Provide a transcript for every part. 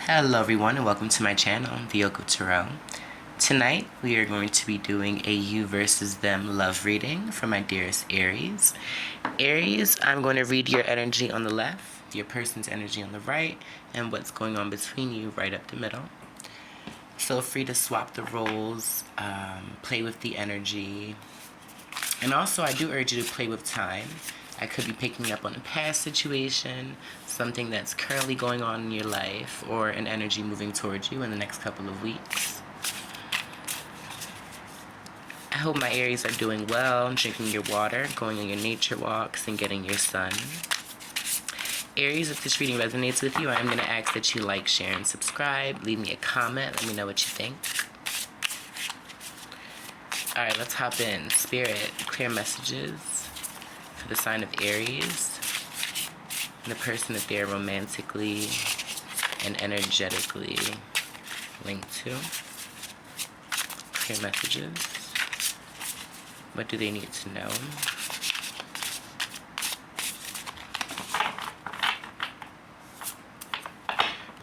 Hello everyone and welcome to my channel, The Yoko Tarot. Tonight we are going to be doing a you versus them love reading for my dearest Aries. Aries, I'm going to read your energy on the left, your person's energy on the right, and what's going on between you right up the middle. Feel free to swap the roles, play with the energy, and also I do urge you to play with time. I could be picking up on a past situation, something that's currently going on in your life, or an energy moving towards you in the next couple of weeks. I hope my Aries are doing well, drinking your water, going on your nature walks, and getting your sun. Aries, if this reading resonates with you, I'm going to ask that you like, share, and subscribe. Leave me a comment. Let me know what you think. Alright, let's hop in. Spirit, clear messages for the sign of Aries, and the person that they're romantically and energetically linked to. Clear messages. What do they need to know?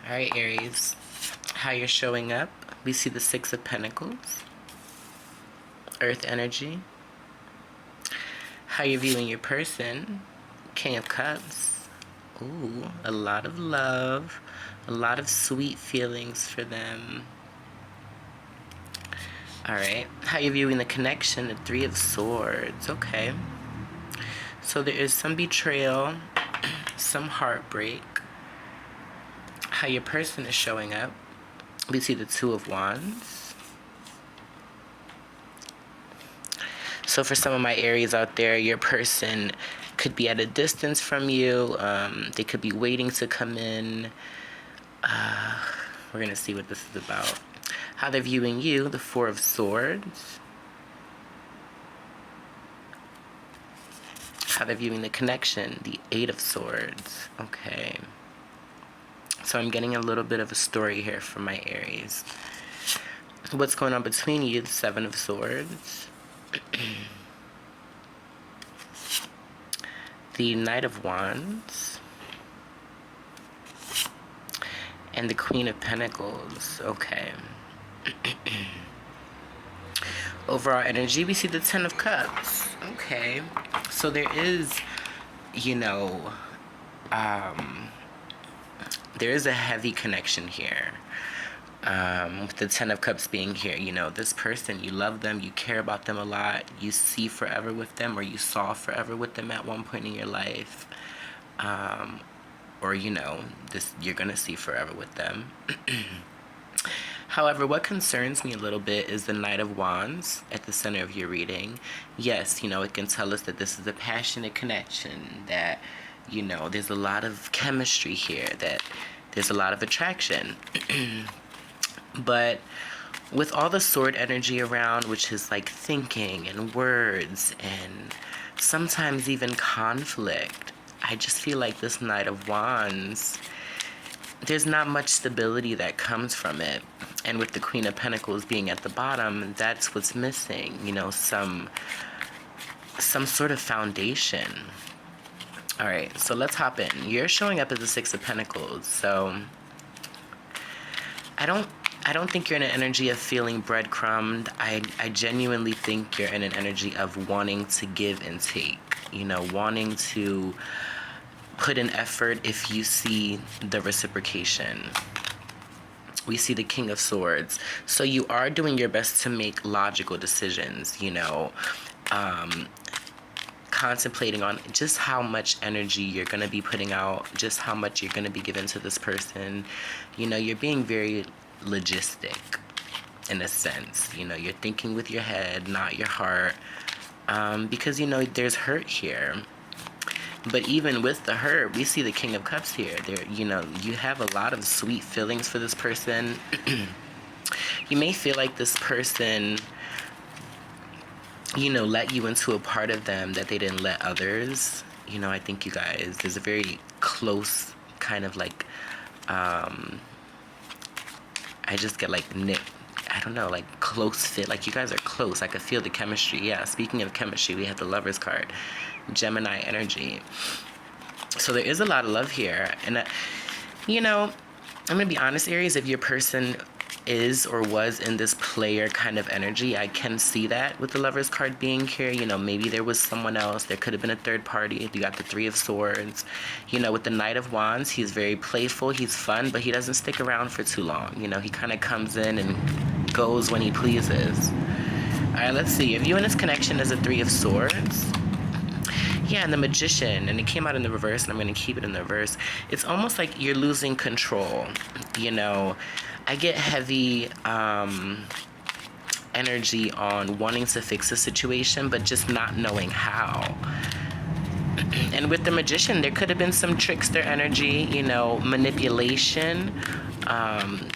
Alright, Aries, how you're showing up. We see the Six of Pentacles, Earth energy. How you're viewing your person, King of Cups. Ooh, a lot of love, a lot of sweet feelings for them. Alright, how you're viewing the connection, the Three of Swords. Okay. So there is some betrayal, some heartbreak. How your person is showing up. We see the Two of Wands. So for some of my Aries out there, your person could be at a distance from you. They could be waiting to come in. We're going to see what this is about. How they're viewing you, the Four of Swords. How they're viewing the connection, the Eight of Swords. Okay. So I'm getting a little bit of a story here from my Aries. What's going on between you, the Seven of Swords. The Knight of Wands. And the Queen of Pentacles. Okay. Overall energy, we see the Ten of Cups. Okay. So there is, there is a heavy connection here. With the Ten of Cups being here, this person, you love them, you care about them a lot, you see forever with them, or you saw forever with them at one point in your life. Or, you're going to see forever with them. However, what concerns me a little bit is the Knight of Wands at the center of your reading. Yes, it can tell us that this is a passionate connection, that, there's a lot of chemistry here, that there's a lot of attraction. But with all the sword energy around, which is like thinking and words and sometimes even conflict, I just feel like this Knight of Wands, there's not much stability that comes from it. And with the Queen of Pentacles being at the bottom, that's what's missing, some sort of foundation. All right, so let's hop in. You're showing up as the Six of Pentacles, so I don't think you're in an energy of feeling breadcrumbed. I genuinely think you're in an energy of wanting to give and take, wanting to put in effort if you see the reciprocation. We see the King of Swords. So you are doing your best to make logical decisions, contemplating on just how much energy you're going to be putting out, just how much you're going to be giving to this person. You're being very logistic in a sense. You're thinking with your head, not your heart, because, there's hurt here. But even with the hurt, we see the King of Cups here. There, you have a lot of sweet feelings for this person. You may feel like this person, let you into a part of them that they didn't let others. I think you guys, there's a very close kind of like, I just get like I don't know, like close fit. Like you guys are close. I could feel the chemistry. Yeah, speaking of chemistry, we have the Lover's card. Gemini energy. So there is a lot of love here. And, I'm gonna be honest, Aries, if your person is or was in this player kind of energy, I can see that with the Lovers card being here. You know, maybe there was someone else. There could have been a third party. You got the Three of Swords. You know, with the Knight of Wands, he's very playful. He's fun, but he doesn't stick around for too long. You know, he kind of comes in and goes when he pleases. All right, let's see. If you and this connection is a Three of Swords, yeah, and the Magician, and it came out in the reverse, and I'm going to keep it in the reverse. It's almost like you're losing control. You know, I get heavy energy on wanting to fix a situation, but just not knowing how. And with the Magician, there could have been some trickster energy, you know, manipulation,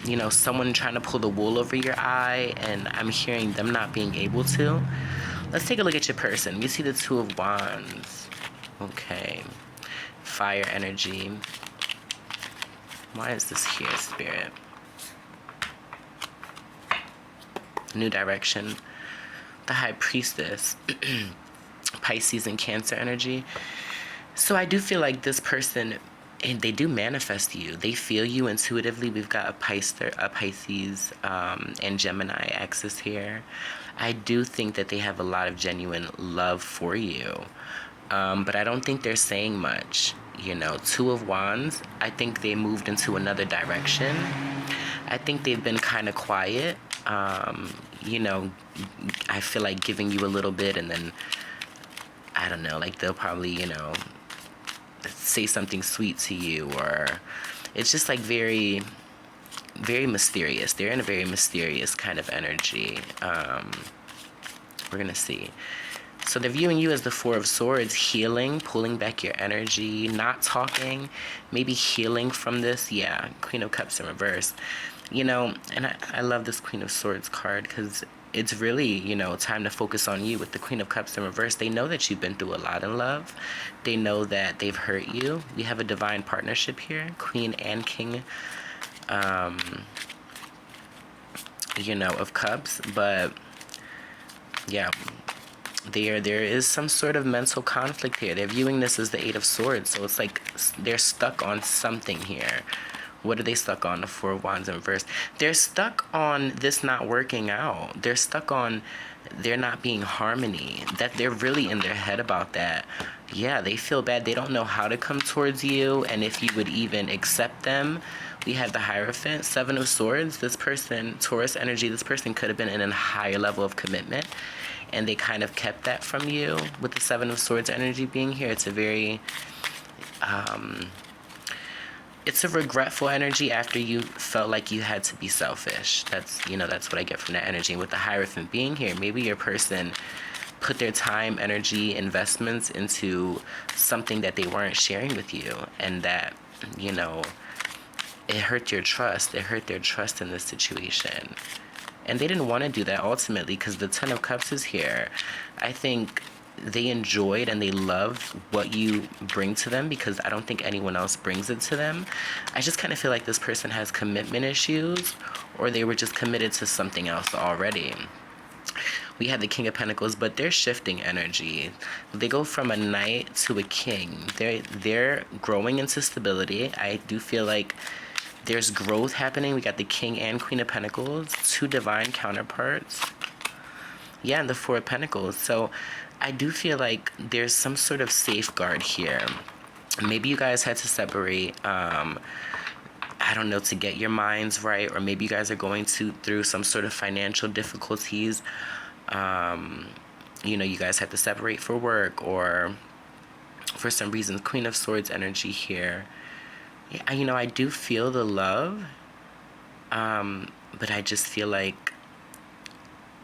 you know, someone trying to pull the wool over your eye, and I'm hearing them not being able to. Let's take a look at your person. We see the Two of Wands. Okay. Fire energy. Why is this here, Spirit? New direction. The High Priestess. Pisces and Cancer energy. So I do feel like this person, and they do manifest you. They feel you intuitively. We've got a Pisces and Gemini axis here. I do think that they have a lot of genuine love for you. But I don't think they're saying much. You know, Two of Wands, I think they moved into another direction. I think they've been kind of quiet. You know, I feel like giving you a little bit, and then, I don't know, like they'll probably, you know, say something sweet to you, or it's just like very, very mysterious. They're in a very mysterious kind of energy. We're going to see. So they're viewing you as the Four of Swords, healing, pulling back your energy, not talking, maybe healing from this. Yeah, Queen of Cups in reverse. You know, and I love this Queen of Swords card because it's really, you know, time to focus on you with the Queen of Cups in reverse. They know that you've been through a lot in love. They know that they've hurt you. We have a divine partnership here, Queen and King, you know, of Cups. But, yeah, there is some sort of mental conflict here. They're viewing this as the Eight of Swords, so it's like they're stuck on something here. What are they stuck on? The Four of Wands in reverse. They're stuck on this not working out. They're stuck on there not being harmony. That they're really in their head about that. Yeah, they feel bad. They don't know how to come towards you, and if you would even accept them. We have the Hierophant, Seven of Swords. This person, Taurus energy, this person could have been in a higher level of commitment, and they kind of kept that from you with the Seven of Swords energy being here. It's a very, it's a regretful energy after you felt like you had to be selfish. That's, you know, that's what I get from that energy. And with the Hierophant being here, maybe your person put their time, energy, investments into something that they weren't sharing with you, and that, you know, it hurt your trust. It hurt their trust in this situation. And they didn't want to do that ultimately because the Ten of Cups is here. I think they enjoyed and they love what you bring to them because I don't think anyone else brings it to them. I just kind of feel like this person has commitment issues, or they were just committed to something else already. We had the King of Pentacles, but they're shifting energy. They go from a knight to a king. They're growing into stability. I do feel like there's growth happening. We got the King and Queen of Pentacles, two divine counterparts. Yeah, and the Four of Pentacles. So I do feel like there's some sort of safeguard here. Maybe you guys had to separate, I don't know, to get your minds right, or maybe you guys are going through some sort of financial difficulties. You know, you guys had to separate for work, or for some reason. Queen of Swords energy here. Yeah, you know, I do feel the love, but I just feel like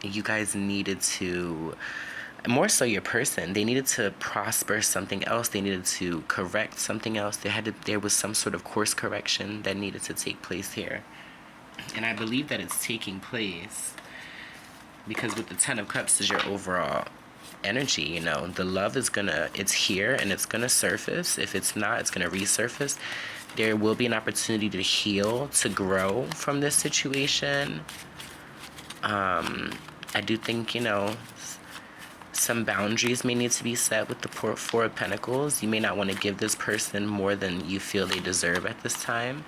you guys needed to, more so your person, they needed to prosper something else. They needed to correct something else. There was some sort of course correction that needed to take place here. And I believe that it's taking place because with the Ten of Cups is your overall energy. You know, the love is it's here and it's gonna surface. If it's not, it's gonna resurface. There will be an opportunity to heal, to grow from this situation. I do think, you know, some boundaries may need to be set with the Four of Pentacles. You may not want to give this person more than you feel they deserve at this time.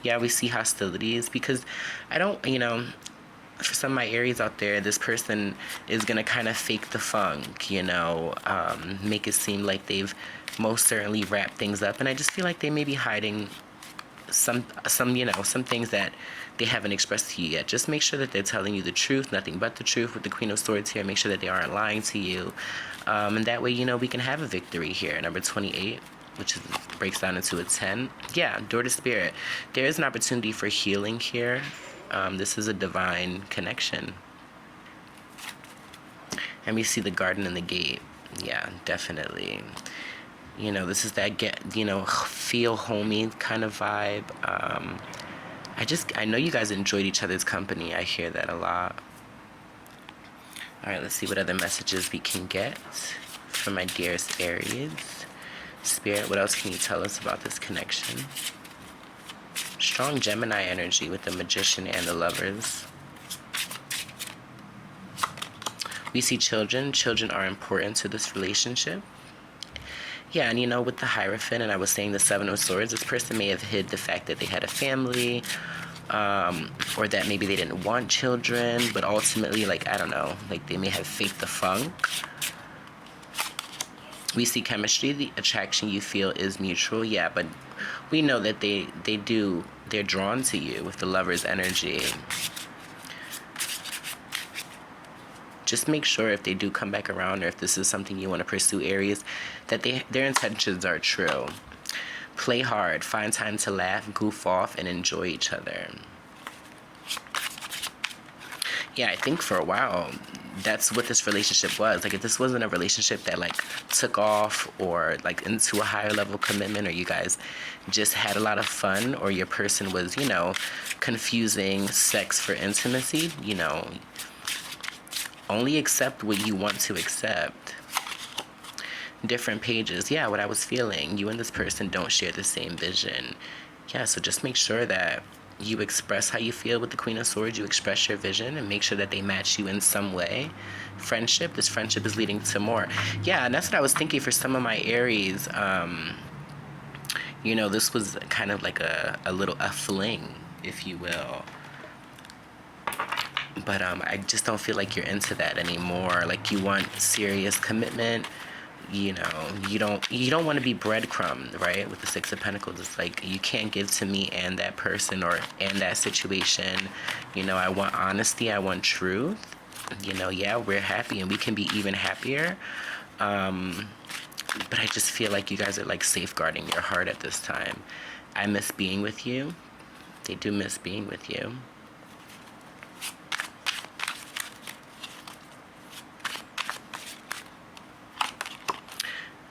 Yeah, we see hostilities because I don't, for some of my Aries out there, this person is gonna kind of fake the funk, make it seem like they've most certainly wrapped things up, and I just feel like they may be hiding some things that they haven't expressed to you yet. Just make sure that they're telling you the truth, nothing but the truth. With the Queen of Swords here, make sure that they aren't lying to you, and that way we can have a victory here. Number 28, which breaks down into a 10. Yeah, door to spirit. There is an opportunity for healing here. This is a divine connection. And we see the garden and the gate. Yeah, definitely. This is that feel homey kind of vibe. I know you guys enjoyed each other's company. I hear that a lot. All right, let's see what other messages we can get from my dearest Aries. Spirit, what else can you tell us about this connection? Strong Gemini energy with the Magician and the Lovers. We see children. Children are important to this relationship. Yeah, and with the Hierophant, and I was saying the Seven of Swords, this person may have hid the fact that they had a family, or that maybe they didn't want children, but ultimately, I don't know, they may have faked the funk. We see chemistry. The attraction you feel is mutual, yeah, but we know that they're drawn to you with the Lover's energy. Just make sure if they do come back around, or if this is something you want to pursue, Aries, that their intentions are true. Play hard, find time to laugh, goof off, and enjoy each other. Yeah, I think for a while, that's what this relationship was. If this wasn't a relationship that took off or into a higher level commitment, or you guys just had a lot of fun, or your person was, confusing sex for intimacy, only accept what you want to accept. Different pages. Yeah, what I was feeling. You and this person don't share the same vision. Yeah, so just make sure that you express how you feel with the Queen of Swords. You express your vision and make sure that they match you in some way. Friendship. This friendship is leading to more. Yeah, and that's what I was thinking for some of my Aries. This was kind of like a fling, if you will. But I just don't feel like you're into that anymore. You want serious commitment. You don't want to be breadcrumbed, right? With the Six of Pentacles, it's you can't give to me and that person and that situation. I want honesty. I want truth. Yeah, we're happy and we can be even happier. But I just feel like you guys are safeguarding your heart at this time. I miss being with you. They do miss being with you.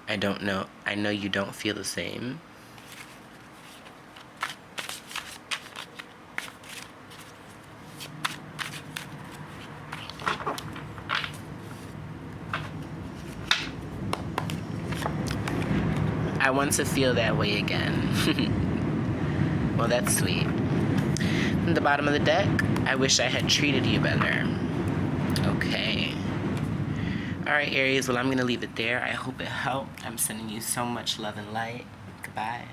I don't know. I know you don't feel the same. I want to feel that way again. Well, that's sweet. From the bottom of the deck, I wish I had treated you better. Okay. Alright, Aries, well, I'm going to leave it there. I hope it helped. I'm sending you so much love and light. Goodbye.